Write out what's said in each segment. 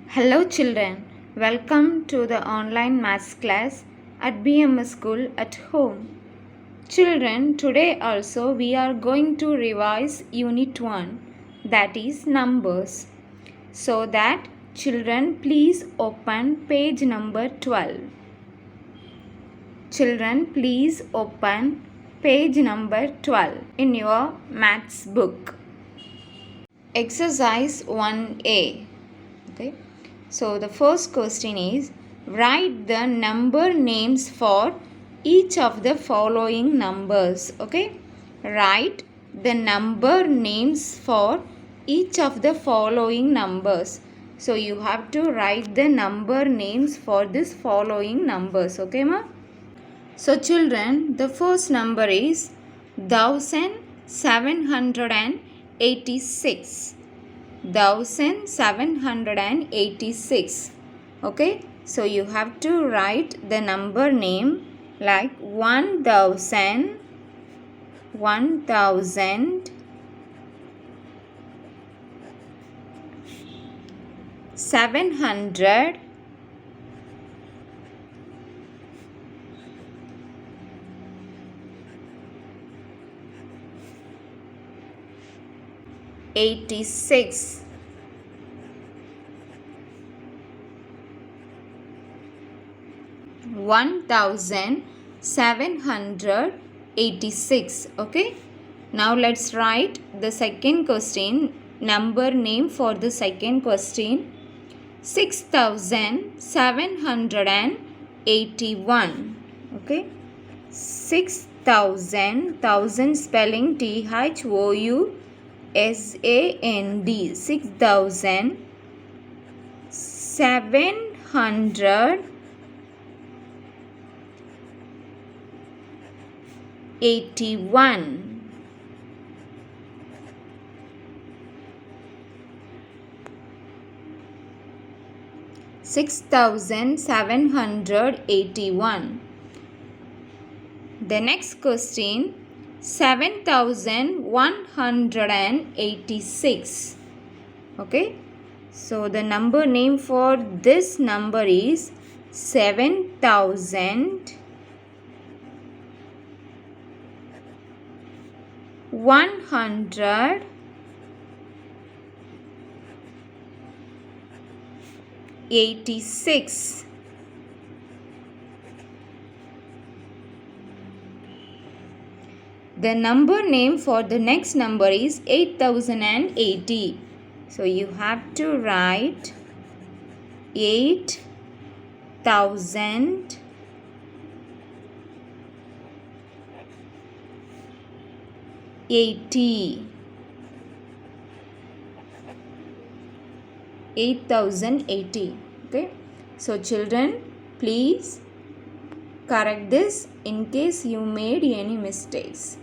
Hello children, welcome to the online maths class at BMS School at home. Children, today also we are going to revise Unit 1, that is numbers. So that children, please open page number 12. Children, please open page number 12 in your maths book. Exercise 1A. Okay. So the first question is, write the number names for each of the following numbers. Okay. Write the number names for each of the following numbers. So you have to write the number names for this following numbers. Okay, ma? So children, the first number is 1786. 1786. Okay, so you have to write the number name like 1000, 700, 86, 1786. Okay, now let's write the second question, number name for the second question, 6781. Okay, 6000, 1000 spelling THOUSAND, 6781. The next question, 7186. Okay, so the number name for this number is 7186. The number name for the next number is 8080. So you have to write 8080. 8080. Okay, so children, please correct this in case you made any mistakes.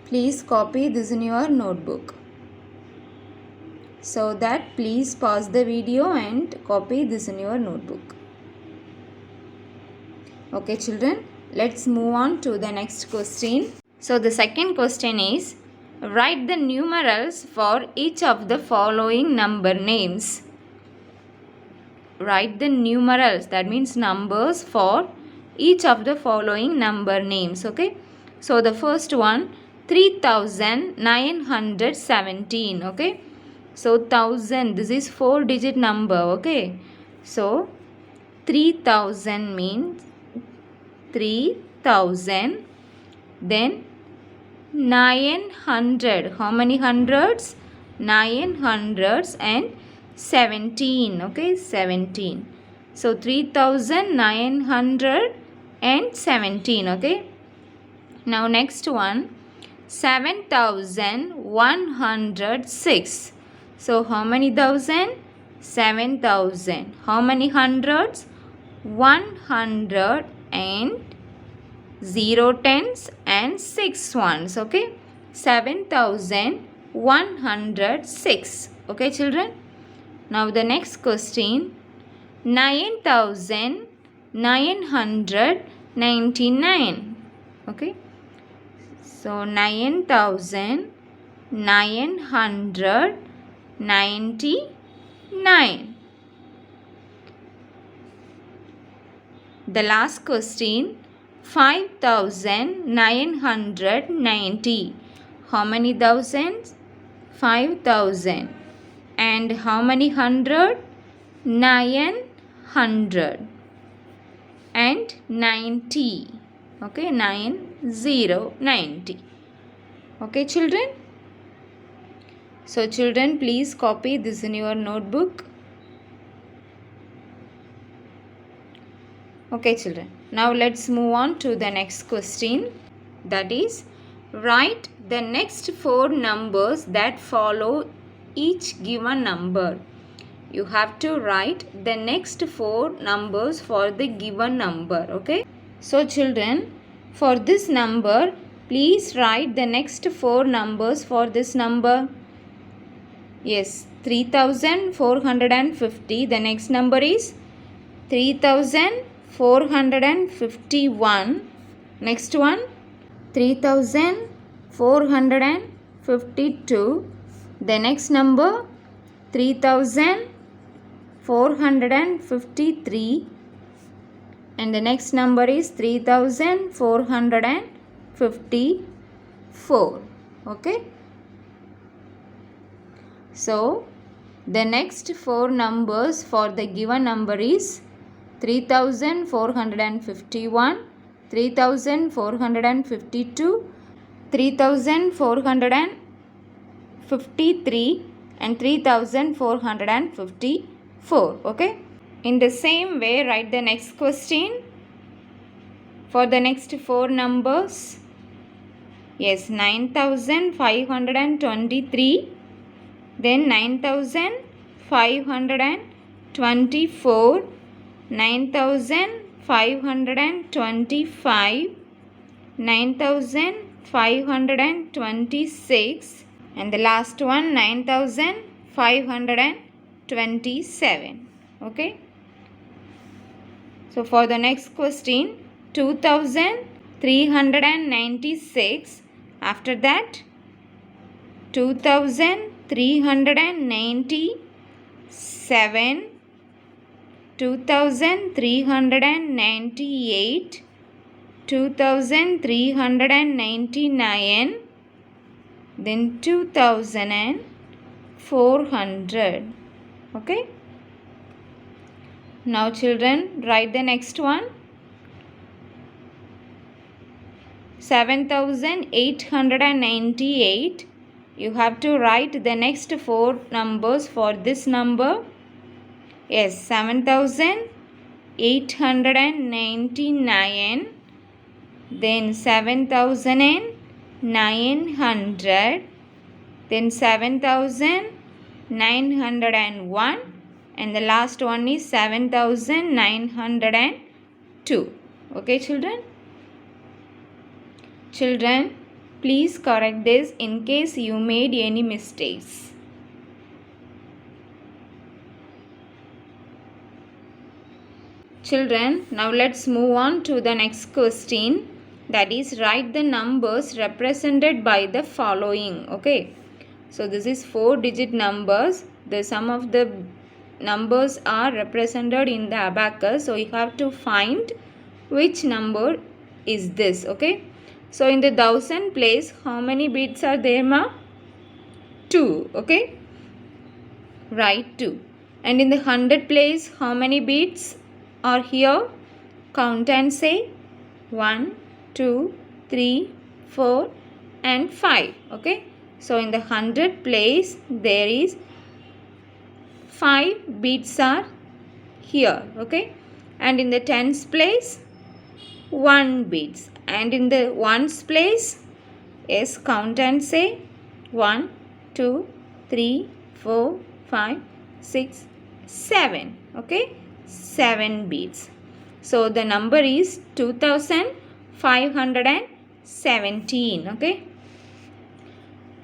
Please copy this in your notebook. So that please pause the video and copy this in your notebook. Okay children, let's move on to the next question. So the second question is, write the numerals for each of the following number names. Write the numerals, that means numbers, for each of the following number names. Okay, so the first one, 3917. Okay, so 1000, this is 4-digit number. Okay, so 3000 means 3000. Then 900, how many hundreds? 900s and 17. Okay, 17. So 3917. Okay, now next one, 7106. So how many thousand? 7000. How many hundreds? 100 and 0 tens and 6 ones. Okay, 7106. Okay children, now the next question, 9999. 999. Okay. So 9999. The last question, 5990. How many thousands? 5000. And how many hundred? 900. And 90. Okay, 90. Okay, children? So, children, please copy this in your notebook. Okay, children. Now, let's move on to the next question. That is, write the next 4 numbers that follow each given number. You have to write the next 4 numbers for the given number. Okay. So, children, for this number, please write the next 4 numbers for this number. Yes, 3450. The next number is 3451. Next one, 3452. The next number, 3453. And the next number is 3454. Okay. So, the next 4 numbers for the given number is 3451, 3452, 3453 and 3454. Okay. In the same way, write the next question for the next 4 numbers. Yes, 9523, then 9524, 9525, 9526, and the last one 9527. Okay. So, for the next question, 2396. After that, 2397, 2398, 2399, then 2400. Okay. Now, children, write the next one. 7898. You have to write the next 4 numbers for this number. Yes, 7899, then 7900, then 7901, and the last one is 7902. Okay, children? Children, please correct this in case you made any mistakes. Children, now let's move on to the next question. That is, write the numbers represented by the following. Okay. So, this is 4-digit numbers. The sum of the numbers are represented in the abacus. So, you have to find which number is this. Okay. So, in the 1000 place, how many bits are there, ma? 2. Okay. Write 2. And in the 100 place, how many bits are here? Count and say 1, 2, 3, 4 and 5. Okay. So, in the 100 place, there is 5 bits are here. Okay. And in the tens place, 1 bits. And in the ones place, yes, count and say 1, 2, 3, 4, 5, 6, 7. Okay. 7 bits. So, the number is 2517. Okay.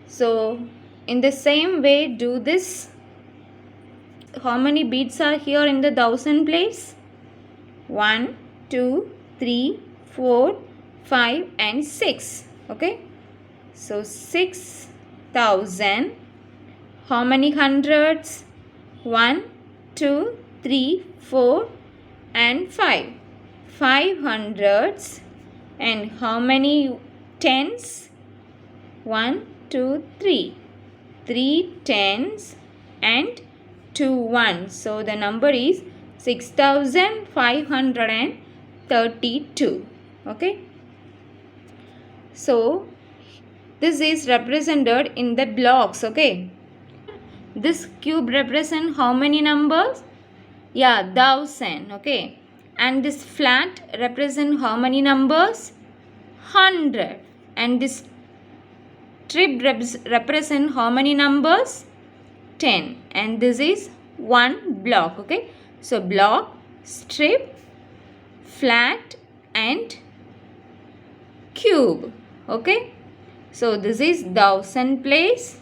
So, in the same way, do this. How many bits are here in the 1000 place? 1, 2, 3, 4, 5 and 6. Okay. So 6,000. How many hundreds? 1, 2, 3, 4 and 5. 5 hundreds. And how many tens? 1, 2, 3. 3 tens and 2 ones. So the number is 6,532. Okay. So this is represented in the blocks. Okay. This cube represents how many numbers? Yeah, 1,000. Okay. And this flat represents how many numbers? 100. And this strip represents how many numbers? 10. And this is one block. Okay. So block, strip, flat and cube. Okay. So this is 1,000 place.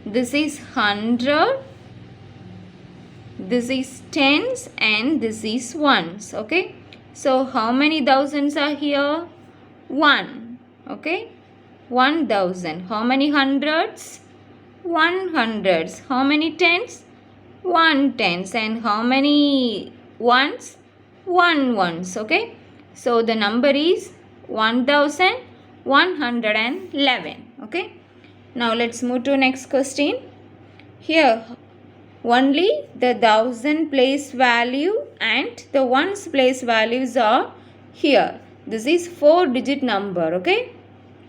This is 100. This is tens and this is ones. Okay. So how many thousands are here? 1. Okay. 1,000. How many hundreds? 1 hundreds. How many tens? 1 tens. And how many ones? 1 ones. Okay. So the number is 1,111. Okay. Now let's move to next question. Here only the 1,000 place value and the ones place values are here. This is 4-digit number. Okay.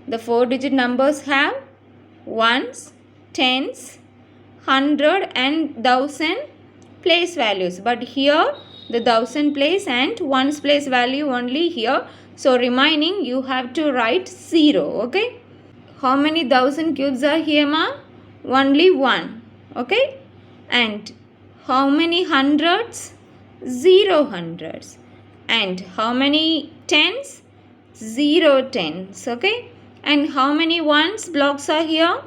The 4-digit numbers have ones, tens, 100 and 1,000 place values. But here the 1,000 place and ones place value only here. So remaining you have to write 0. Okay. How many 1,000 cubes are here, ma? Only 1. Okay. And how many hundreds? 0 hundreds. And how many tens? 0 tens. Okay. And how many ones blocks are here?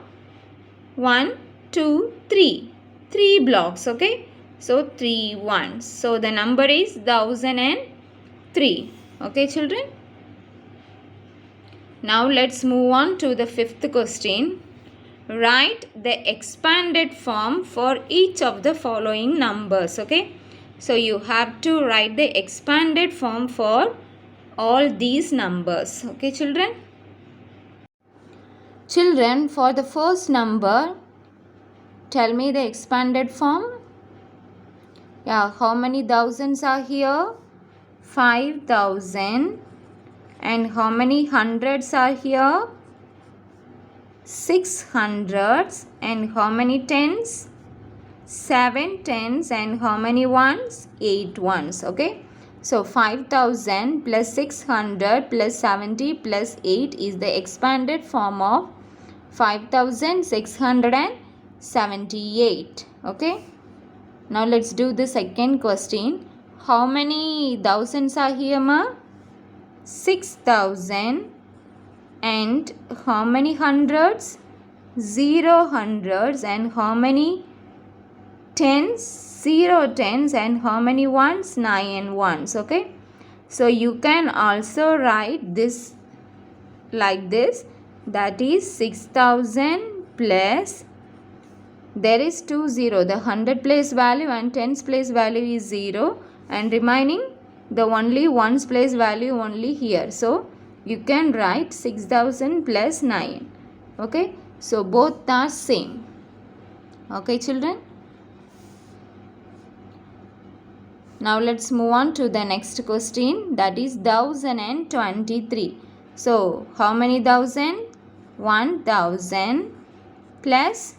1, 2, 3. 3 blocks. Okay. So 3 ones. So the number is 1,003. Okay, children. Now let's move on to the 5th question. Write the expanded form for each of the following numbers. Okay. So you have to write the expanded form for all these numbers. Okay, children. Children, for the first number, tell me the expanded form. Yeah, how many thousands are here? 5,000. And how many hundreds are here? 6 hundreds. And how many tens? 7 tens. And how many ones? 8 ones. Okay. So 5,000 plus 600 plus 70 plus 8 is the expanded form of 5,678. Okay. Now let's do the second question. How many thousands are here, ma? 6,000. And how many hundreds? 0 hundreds. And how many tens? 0 tens. And how many ones? 9 ones. Okay. So you can also write this like this. That is 6,000 plus, there is 2 0. The 100 place value and tens place value is 0. And remaining the only ones place value only here. So you can write 6,000 plus 9. Okay. So both are same. Okay, children. Now let's move on to the next question. That is 1,023. So how many thousand? 1,000 plus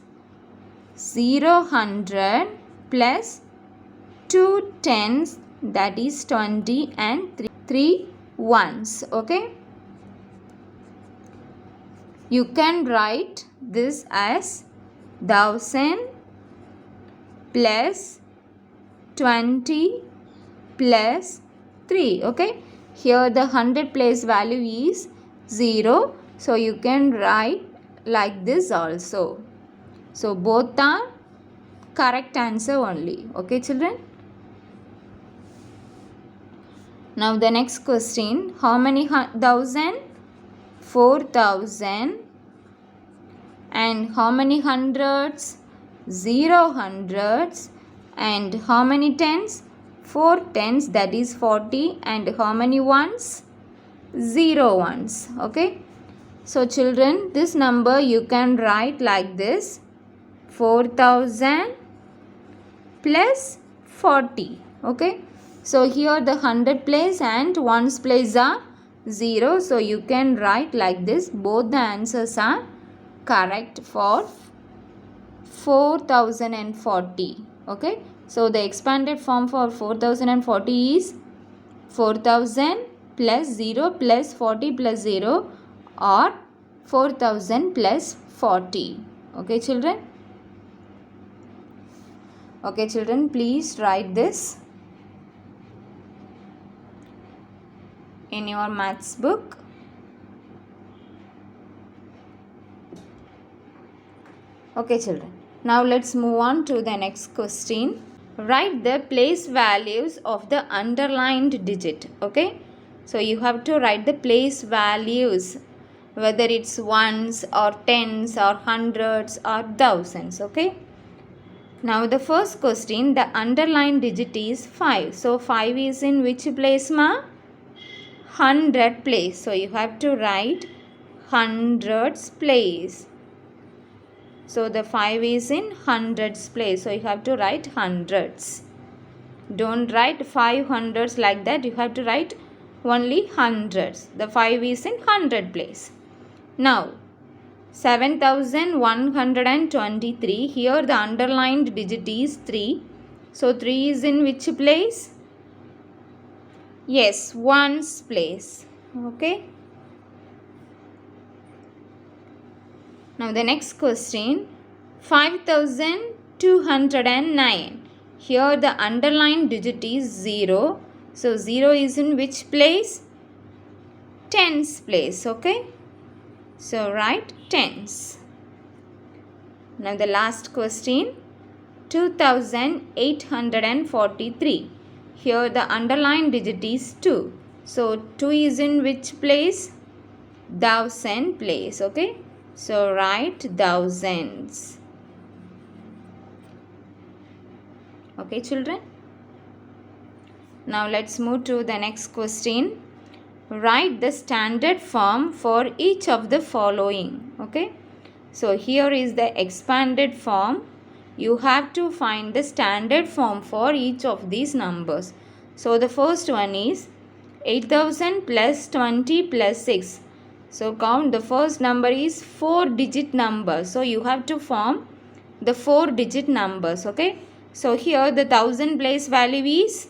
0 hundred plus 2 tens, that is 20, and 3 ones. Okay. You can write this as 1,000 plus 20 plus 3. Okay. Here the 100 place value is 0. So you can write like this also. So both are correct answer only. Okay, children. Now the next question, how many thousand? 4,000. And how many hundreds? 0 hundreds. And how many tens? 4 tens, that is 40. And how many ones? 0 ones. Okay. So children, this number you can write like this: 4,000 plus 40. Okay. So here the 100 place and ones place are 0. So you can write like this. Both the answers are correct for 4040. Okay. So the expanded form for 4040 is 4000 plus 0 plus 40 plus 0, or 4000 plus 40. Okay children? Okay children, please write this in your maths book. Okay children, now let's move on to the next question. Write the place values of the underlined digit. Okay, so you have to write the place values, whether it's ones or tens or hundreds or thousands. Okay, now the first question, the underlined digit is 5. So 5 is in which place, ma? 100 place. So you have to write hundreds place. So the 5 is in hundreds place. So you have to write hundreds. Don't write 500s like that. You have to write only hundreds. The 5 is in 100 place. Now 7123. Here the underlined digit is 3. So 3 is in which place? Yes, ones place. Okay. Now the next question, 5209. Here the underlined digit is 0. So 0 is in which place? Tens place. Okay. So write tens. Now the last question, 2843. Here the underlined digit is 2. So 2 is in which place? Thousand place. Okay. So write thousands. Okay children. Now let's move to the next question. Write the standard form for each of the following. Okay. So here is the expanded form. You have to find the standard form for each of these numbers. So the first one is 8000 plus 20 plus 6. So count, the first number is 4-digit number. So you have to form the 4-digit numbers. Okay. So here the 1000 place value is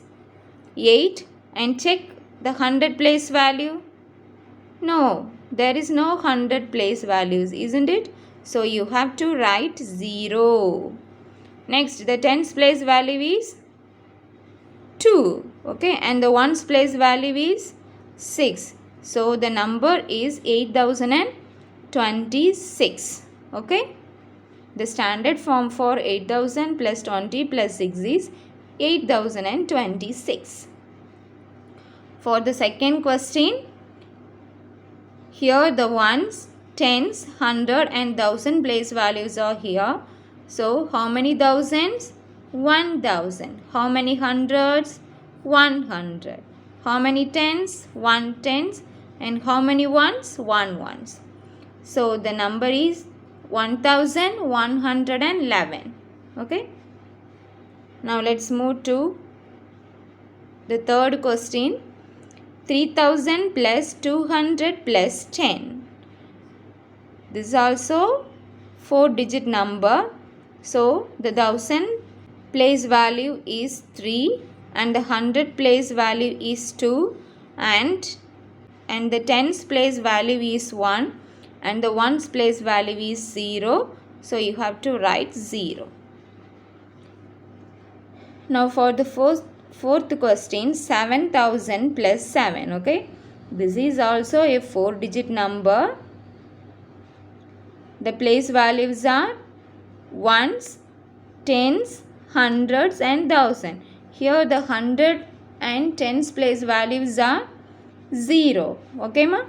8, and check the 100 place value. No, there is no 100 place values, isn't it? So you have to write 0. Next, the tens place value is 2. Okay, and the ones place value is 6. So the number is 8026. Okay. The standard form for 8000 plus 20 plus 6 is 8026. For the second question, here the ones, tens, 100 and 1000 place values are here. So how many thousands? 1000. How many hundreds? 100. How many tens? 1 tens. And how many ones? 1 ones. So the number is 1111. Okay. Now let's move to the third question. 3000 plus 200 plus 10. This is also 4-digit number. So the 1000 place value is 3 and the 100 place value is 2 and the tens place value is 1 and the ones place value is 0. So you have to write 0. Now for the fourth question, 7000 plus 7. Okay. This is also a 4-digit number. The place values are ones, tens, hundreds and 1000. Here the 100 and tens place values are 0. Okay, ma?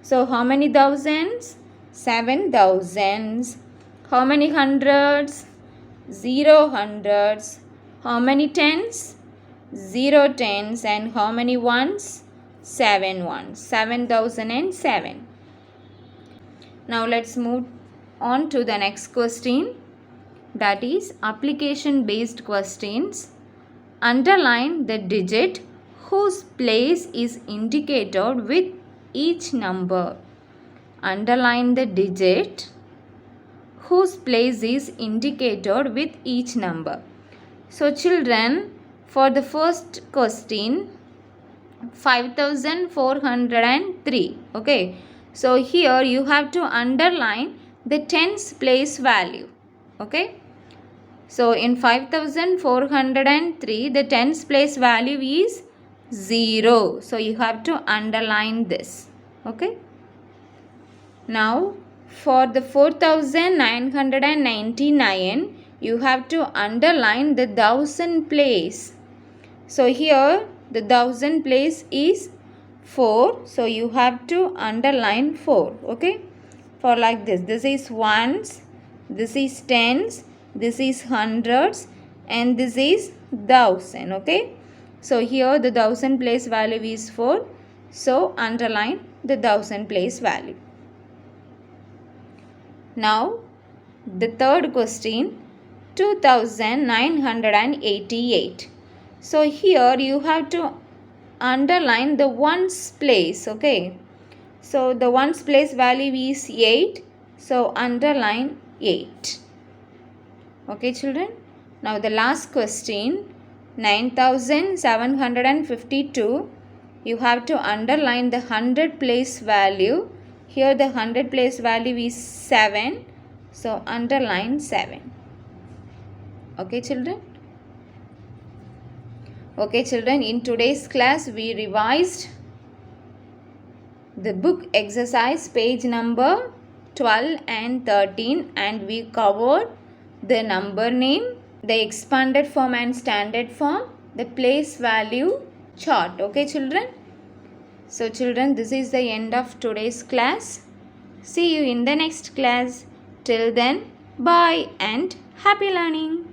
So how many thousands? 7 thousands. How many hundreds? 0 hundreds. How many tens? 0 tens. And how many ones? 7 ones. 7,007. Now let's move on to the next question, that is application based questions. Underline the digit whose place is indicated with each number. Underline the digit whose place is indicated with each number. So children, for the first question, 5403. Okay. So here you have to underline the tens place value. Okay. So in 5403, the tens place value is 0. So you have to underline this. Okay. Now for the 4999, you have to underline the thousand place. So here the thousand place is 4. So you have to underline 4. Okay. For like this. This is ones. This is tens. This is hundreds. And this is thousand. Okay. So here the thousand place value is 4. So underline the thousand place value. Now the third question, 2988. So here you have to underline the ones place. Okay. So the ones place value is 8. So underline 8. Okay children. Now the last question, 9752. You have to underline the 100 place value. Here the 100 place value is 7. So underline 7. Okay children. Okay children, in today's class we revised the book exercise page number 12 and 13, and we covered the number name, the expanded form and standard form, the place value chart. Okay children. So children, this is the end of today's class. See you in the next class. Till then, bye and happy learning.